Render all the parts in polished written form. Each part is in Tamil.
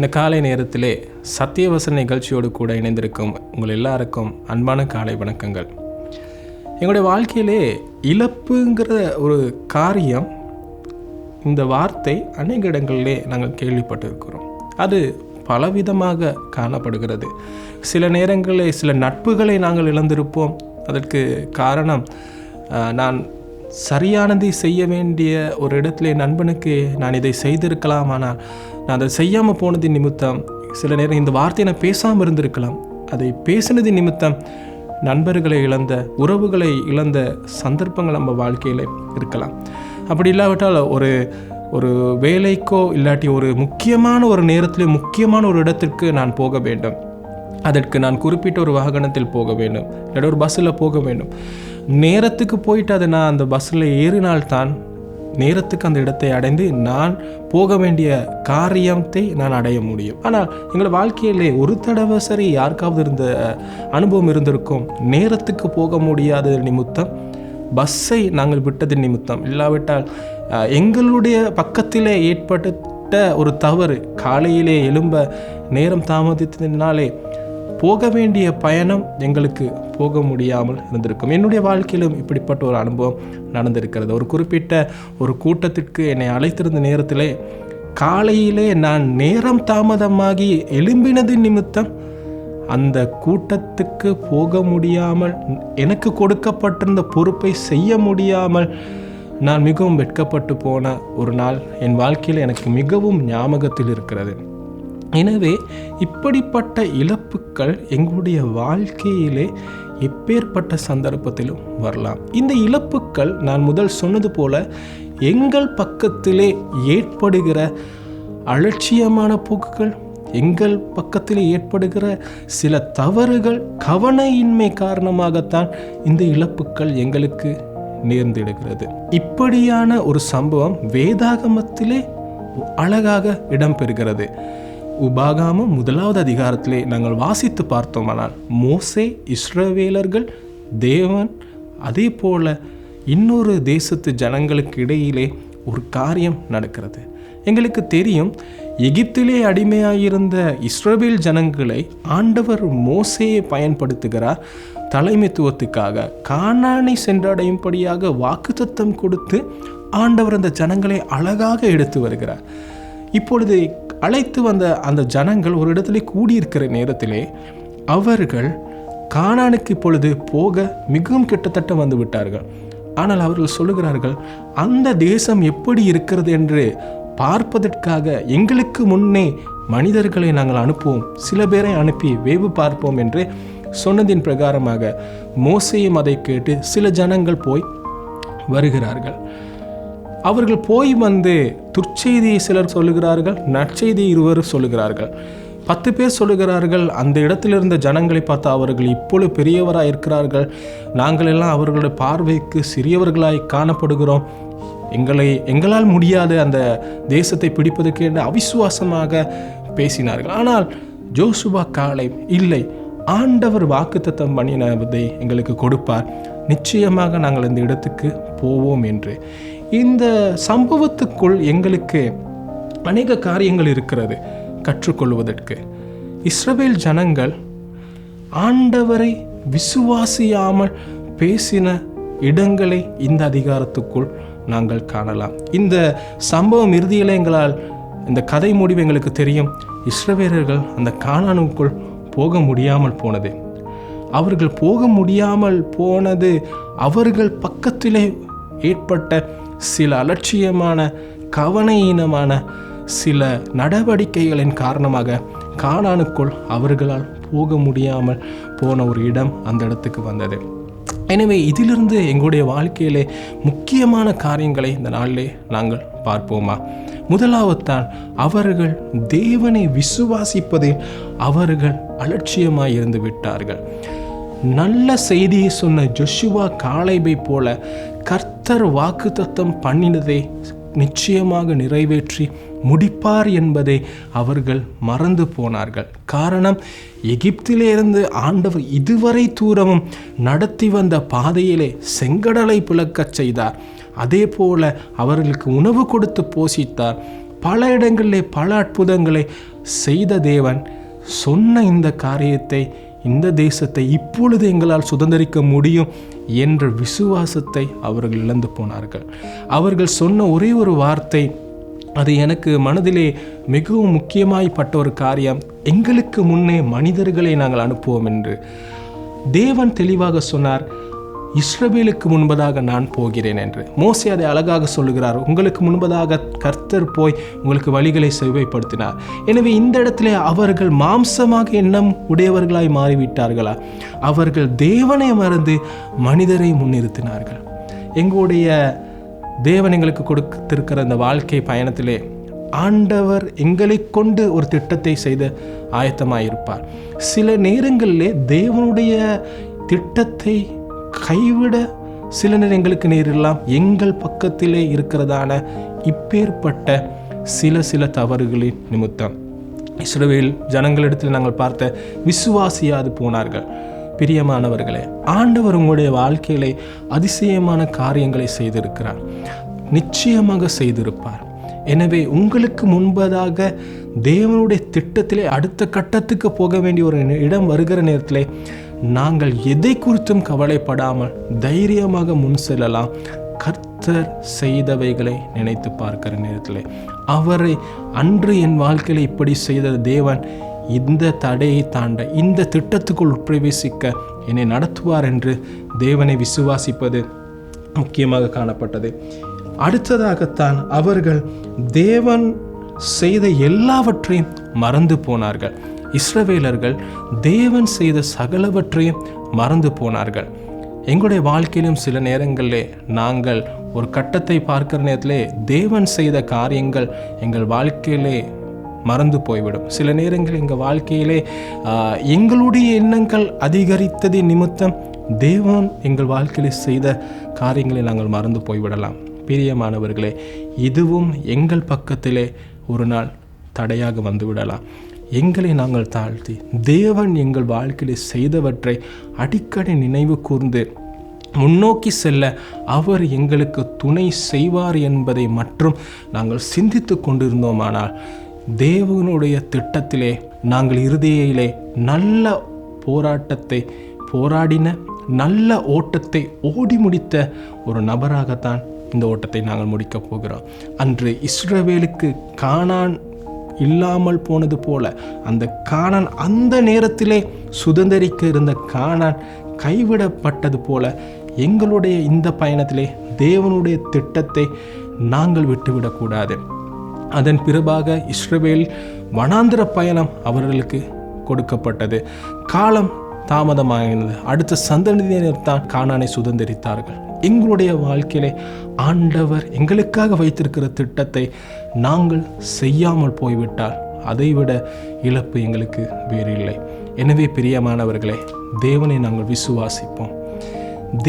இந்த காலை நேரத்திலே சத்தியவசன நிகழ்ச்சியோடு கூட இணைந்திருக்கும் உங்கள் எல்லாருக்கும் அன்பான காலை வணக்கங்கள். எங்களுடைய வாழ்க்கையிலே இழப்புங்கிற ஒரு காரியம், இந்த வார்த்தை அநேக இடங்களிலே நாங்கள் கேள்விப்பட்டிருக்கிறோம். அது பலவிதமாக காணப்படுகிறது. சில நேரங்களில் சில நட்புகளை நாங்கள் இழந்திருப்போம். அதற்கு காரணம், நான் சரியானதை செய்ய வேண்டிய ஒரு இடத்துல நண்பனுக்கு நான் இதை செய்திருக்கலாம், ஆனால் நான் அதை செய்யாமல் போனது நிமித்தம், சில நேரம் இந்த வார்த்தையை நான் பேசாமல் இருந்திருக்கலாம், அதை பேசினது நிமித்தம் நண்பர்களை இழந்த, உறவுகளை இழந்த சந்தர்ப்பங்கள் நம்ம வாழ்க்கையில் இருக்கலாம். அப்படி இல்லாவிட்டால் ஒரு வேலைக்கோ இல்லாட்டி ஒரு முக்கியமான ஒரு நேரத்தில் முக்கியமான ஒரு இடத்திற்கு நான் போக வேண்டும், அதற்கு நான் குறிப்பிட்ட ஒரு வாகனத்தில் போக வேண்டும், இல்லாட்டி ஒரு பஸ்ஸில் போக வேண்டும். நேரத்துக்கு போயிட்டு அதை நான் அந்த பஸ்ஸில் ஏறினால்தான் நேரத்துக்கு அந்த இடத்தை அடைந்து நான் போக வேண்டிய காரியத்தை நான் அடைய முடியும். ஆனால் எங்கள் வாழ்க்கையிலே ஒரு தடவை சரி யாருக்காவது இருந்த அனுபவம் இருந்திருக்கும். நேரத்துக்கு போக முடியாத நிமித்தம், பஸ்ஸை நாங்கள் விட்டது நிமித்தம், இல்லாவிட்டால் எங்களுடைய பக்கத்திலே ஏற்பட்ட ஒரு தவறு, காலையிலே எழும்ப நேரம் தாமதித்ததினாலே போக வேண்டிய பயணம் எங்களுக்கு போக முடியாமல் இருந்திருக்கும். என்னுடைய வாழ்க்கையிலும் இப்படிப்பட்ட ஒரு அனுபவம் நடந்திருக்கிறது. ஒரு குறிப்பிட்ட ஒரு கூட்டத்திற்கு என்னை அழைத்திருந்த நேரத்திலே காலையிலே நான் நேரம் தாமதமாகி எழும்பினது நிமித்தம் அந்த கூட்டத்துக்கு போக முடியாமல், எனக்கு கொடுக்கப்பட்டிருந்த பொறுப்பை செய்ய முடியாமல் நான் மிகவும் வெட்கப்பட்டு போன ஒரு நாள் என் வாழ்க்கையில் எனக்கு மிகவும் ஞாபகத்தில் இருக்கிறது. எனவே இப்படிப்பட்ட இழப்புக்கள் எங்களுடைய வாழ்க்கையிலே எப்பேற்பட்ட சந்தர்ப்பத்திலும் வரலாம். இந்த இழப்புக்கள், நான் முதல் சொன்னது போல, எங்கள் பக்கத்திலே ஏற்படுகிற அலட்சியமான போக்குகள், எங்கள் பக்கத்தில் ஏற்படுகிற சில தவறுகள், கவனையின்மை காரணமாகத்தான் இந்த இழப்புக்கள் எங்களுக்கு நேர்ந்திடுகிறது. இப்படியான ஒரு சம்பவம் வேதாகமத்திலே அழகாக இடம்பெறுகிறது. உபாகமம் 1வது அதிகாரத்திலே நாங்கள் வாசித்து பார்த்தோமானால், மோசே, இஸ்ரவேலர்கள், தேவன், அதே போல இன்னொரு தேசத்து ஜனங்களுக்கு இடையிலே ஒரு காரியம் நடக்கிறது. எங்களுக்கு தெரியும், எகிப்திலே அடிமையாயிருந்த இஸ்ரவேல் ஜனங்களை ஆண்டவர் மோசேயை பயன்படுத்துகிறார் தலைமைத்துவத்துக்காக. கானானை சென்றடையும்படியாக வாக்குத்தத்தம் கொடுத்து ஆண்டவர் அந்த ஜனங்களை அழகாக எடுத்து வருகிறார். இப்பொழுது அழைத்து வந்த அந்த ஜனங்கள் ஒரு இடத்துல கூடியிருக்கிற நேரத்திலே அவர்கள் கானானுக்கு இப்பொழுது போக மிகவும் கிட்டத்தட்ட வந்து விட்டார்கள். ஆனால் அவர்கள் சொல்லுகிறார்கள், அந்த தேசம் எப்படி இருக்கிறது என்று பார்ப்பதற்காக எங்களுக்கு முன்னே மனிதர்களை நாங்கள் அனுப்புவோம், சில பேரை அனுப்பி வேவு பார்ப்போம் என்று சொன்னதின் பிரகாரமாக மோசேயும் அதை கேட்டு சில ஜனங்கள் போய் வருகிறார்கள். அவர்கள் போய் வந்து துர்ச்செய்தியை சிலர் சொல்லுகிறார்கள், நற்செய்தியை இருவர் சொல்லுகிறார்கள். 10 பேர் சொல்லுகிறார்கள், அந்த இடத்தில் இருந்த ஜனங்களை பார்த்து அவர்கள் இப்பொழுது பெரியவராக இருக்கிறார்கள், நாங்கள் எல்லாம் அவர்களுடைய பார்வைக்கு சிறியவர்களாய் காணப்படுகிறோம், எங்களால் முடியாது அந்த தேசத்தை பிடிப்பதற்கு என்று அவிசுவாசமாக பேசினார்கள். ஆனால் யோசுவா காலேப், இல்லை, ஆண்டவர் வாக்குத்தத்தம் பண்ணினதை எங்களுக்கு கொடுப்பார், நிச்சயமாக நாங்கள் இந்த இடத்துக்கு போவோம் என்று. இந்த சம்பவத்துக்குள் எங்களுக்கு அநேக காரியங்கள் இருக்கிறது கற்றுக்கொள்வதற்கு. இஸ்ரவேல் ஜனங்கள் ஆண்டவரை விசுவாசியாமல் பேசின இடங்களை இந்த அதிகாரத்துக்குள் நாங்கள் காணலாம். இந்த சம்பவம் இறுதியில் எங்களால் இந்த கதை முடிவு எங்களுக்கு தெரியும். இஸ்ரவேலர்கள் அந்த கானானுக்குள் போக முடியாமல் போனது. அவர்கள் போக முடியாமல் போனது அவர்கள் பக்கத்திலே ஏற்பட்ட சில அலட்சியமான, கவனையீனமான சில நடவடிக்கைகளின் காரணமாக கானானுக்குள் அவர்களால் போக முடியாமல் போன ஒரு இடம் அந்த இடத்துக்கு வந்தது. எனவே இதிலிருந்து எங்களுடைய வாழ்க்கையிலே முக்கியமான காரியங்களை இந்த நாளிலே நாங்கள் பார்ப்போமா? முதலாவது தான், அவர்கள் தேவனை விசுவாசிப்பதில் அவர்கள் அலட்சியமாய் இருந்து விட்டார்கள். நல்ல செய்தியை சொன்ன ஜோசுவா காலேபை போல கர்த்தர் வாக்குத்தத்தம் பண்ணினதை நிச்சயமாக நிறைவேற்றி முடிப்பார் என்பதை அவர்கள் மறந்து போனார்கள். காரணம், எகிப்திலிருந்து ஆண்டவர் இதுவரை தூரமும் நடத்தி வந்த பாதையிலே செங்கடலை பிளக்கச் செய்தார். அதே போல அவர்களுக்கு உணவு கொடுத்து போஷித்தார். பல இடங்களிலே பல அற்புதங்களை செய்த தேவன் சொன்ன இந்த காரியத்தை, இந்த தேசத்தை இப்பொழுது எங்களால் சுதந்திரிக்க முடியும் என்ற விசுவாசத்தை அவர்கள் இழந்து போனார்கள். அவர்கள் சொன்ன ஒரே ஒரு வார்த்தை, அது எனக்கு மனதிலே மிகவும் முக்கியமாய்ப்பட்ட ஒரு காரியம், எங்களுக்கு முன்னே மனிதர்களை நாங்கள் அனுப்புவோம் என்று. தேவன் தெளிவாக சொன்னார், இஸ்ரவேலுக்கு முன்பதாக நான் போகிறேன் என்று. மோசே அதை அழகாக சொல்லுகிறார், உங்களுக்கு முன்பதாக கர்த்தர் போய் உங்களுக்கு வழிகளை செவ்வாய்ப்படுத்தினார். எனவே இந்த இடத்துல அவர்கள் மாம்சமாக எண்ணம் உடையவர்களாய் மாறிவிட்டார்களா? அவர்கள் தேவனை மறந்து மனிதரை முன்னிறுத்தினார்கள். எங்களுடைய தேவன் எங்களுக்கு கொடுத்திருக்கிற அந்த வாழ்க்கை பயணத்திலே ஆண்டவர் எங்களை கொண்டு ஒரு திட்டத்தை செய்து ஆயத்தமாயிருப்பார். சில நேரங்களிலே தேவனுடைய திட்டத்தை கைவிட சில நேரங்களுக்கு நேரிடலாம். எங்கள் பக்கத்திலே இருக்கிறதான இப்பேற்பட்ட சில தவறுகளின் நிமித்தம் இஸ்ரவேல் ஜனங்களிடத்தில் நாங்கள் பார்த்த விசுவாசியாது போனார்கள். பிரியமானவர்களே, ஆண்டவர் உங்களுடைய வாழ்க்கையிலே அதிசயமான காரியங்களை செய்திருக்கிறார், நிச்சயமாக செய்திருப்பார். எனவே உங்களுக்கு முன்பதாக தேவனுடைய திட்டத்திலே அடுத்த கட்டத்துக்கு போக வேண்டிய ஒரு இடம் வருகிற நேரத்திலே நாங்கள் எதை குறித்தும் கவலைப்படாமல் தைரியமாக முன் செல்லலாம். கர்த்தர் செய்தவைகளை நினைத்து பார்க்கிற நேரத்தில் அவரை அன்று என் வாழ்க்கையில் இப்படி செய்த தேவன் இந்த தடையை தாண்ட, இந்த திட்டத்துக்குள் உட்பிரவேசிக்க என்னை நடத்துவார் என்று தேவனை விசுவாசிப்பது முக்கியமாக காணப்பட்டது. அடுத்ததாகத்தான் அவர்கள் தேவன் செய்த எல்லாவற்றையும் மறந்து போனார்கள். இஸ்ரவேலர்கள் தேவன் செய்த சகலவற்றையும் மறந்து போனார்கள். எங்களுடைய வாழ்க்கையிலும் சில நேரங்களிலே நாங்கள் ஒரு கட்டத்தை பார்க்கிற நேரத்திலே தேவன் செய்த காரியங்கள் எங்கள் வாழ்க்கையிலே மறந்து போய்விடும். சில நேரங்கள் எங்கள் வாழ்க்கையிலே எங்களுடைய எண்ணங்கள் அதிகரித்ததின் நிமித்தம் தேவன் எங்கள் வாழ்க்கையிலே செய்த காரியங்களை நாங்கள் மறந்து போய்விடலாம். பிரியமானவர்களே, இதுவும் எங்கள் பக்கத்திலே ஒரு நாள் தடையாக வந்துவிடலாம். எங்களை நாங்கள் தாழ்த்தி தேவன் எங்கள் வாழ்க்கையிலே செய்தவற்றை அடிக்கடி நினைவு கூர்ந்து முன்னோக்கி செல்ல அவர் எங்களுக்கு துணை செய்வார் என்பதை மற்றும் நாங்கள் சிந்தித்து கொண்டிருந்தோமானால் தேவனுடைய திட்டத்திலே நாங்கள் இறுதியிலே நல்ல போராட்டத்தை போராடின, நல்ல ஓட்டத்தை ஓடி முடித்த ஒரு நபராகத்தான் இந்த ஓட்டத்தை நாங்கள் முடிக்கப் போகிறோம். அன்று இஸ்ரவேலுக்கு கானான் இல்லாமல் போனது போல அந்த கானான், அந்த நேரத்திலே சுதந்திரிக்க இருந்த கானான் கைவிடப்பட்டது போல எங்களுடைய இந்த பயணத்திலே தேவனுடைய திட்டத்தை நாங்கள் விட்டுவிடக்கூடாது. அதன் பிறகாக இஸ்ரவேல் வனாந்திர பயணம் அவர்களுக்கு கொடுக்கப்பட்டது. காலம் தாமதமாகினது. அடுத்த சந்ததியினர் தான் கானானை சுதந்திரித்தார்கள். எங்களுடைய வாழ்க்கையிலே ஆண்டவர் எங்களுக்காக வைத்திருக்கிற திட்டத்தை நாங்கள் செய்யாமல் போய்விட்டால் அதைவிட இழப்பு எங்களுக்கு வேறு இல்லை. எனவே பிரியமானவர்களே, தேவனை நாங்கள் விசுவாசிப்போம்.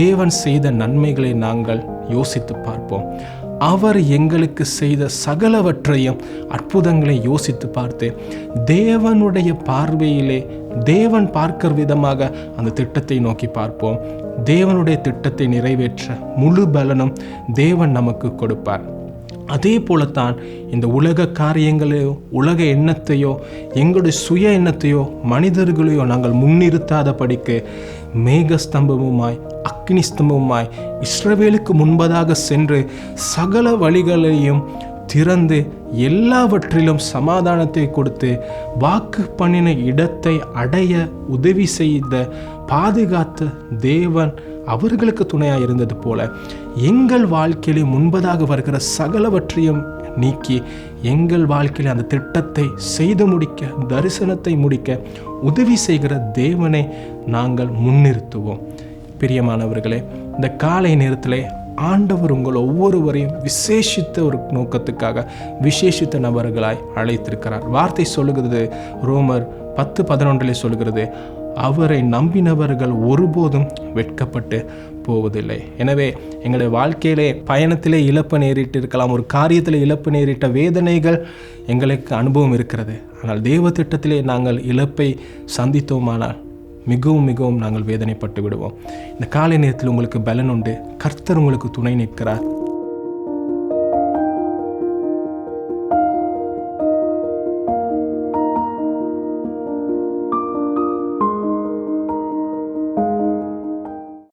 தேவன் செய்த நன்மைகளை நாங்கள் யோசித்து பார்ப்போம். அவர் எங்களுக்கு செய்த சகலவற்றையும் அற்புதங்களை யோசித்து பார்த்து தேவனுடைய பார்வையிலே தேவன் பார்க்கிற விதமாக அந்த திட்டத்தை நோக்கி பார்ப்போம். தேவனுடைய திட்டத்தை நிறைவேற்ற முழு பலனும் தேவன் நமக்கு கொடுப்பார். அதே போலத்தான் இந்த உலக காரியங்களையோ உலக எண்ணத்தையோ எங்களுடைய சுய எண்ணத்தையோ மனிதர்களையோ நாங்கள் முன்னிறுத்தாதபடிக்கு மேகஸ்தம்பமுமாய் அக்னி ஸ்தம்பமுமாய் இஸ்ரவேலுக்கு முன்பதாக சென்று சகல வழிகளையும் திறந்து எல்லாவற்றிலும் சமாதானத்தை கொடுத்து வாக்கு பண்ணின இடத்தை அடைய உதவி செய்த பாதுகாத்த தேவன் அவர்களுக்கு துணையாக இருந்தது போல எங்கள் வாழ்க்கையிலே முன்பதாக வருகிற சகலவற்றையும் நீக்கி எங்கள் வாழ்க்கையில் அந்த திட்டத்தை செய்து முடிக்க, தரிசனத்தை முடிக்க உதவி செய்கிற தேவனை நாங்கள் முன்னிறுத்துவோம். பிரியமானவர்களே, இந்த காலை நேரத்திலே ஆண்டவர் உங்கள் ஒவ்வொருவரையும் விசேஷித்த ஒரு நோக்கத்துக்காக விசேஷித்த நபர்களாய் அழைத்திருக்கிறார். வார்த்தை சொல்லுகிறது, ரோமர் 10:11 சொல்கிறது, அவரை நம்பினவர்கள் ஒருபோதும் வெட்கப்பட்டு போவதில்லை. எனவே எங்களுடைய வாழ்க்கையிலே பயணத்திலே இழப்பு நேரிட்டு இருக்கலாம், ஒரு காரியத்தில் இழப்பு நேரிட்ட வேதனைகள் எங்களுக்கு அனுபவம் இருக்கிறது. ஆனால் தேவ திட்டத்திலே நாங்கள் இழப்பை சந்தித்தோமானால் மிகவும் நாங்கள் வேதனைப்பட்டு விடுவோம். இந்த காலை நேரத்தில் உங்களுக்கு பலன் உண்டு. கர்த்தர் உங்களுக்கு துணை நிற்கிறார்.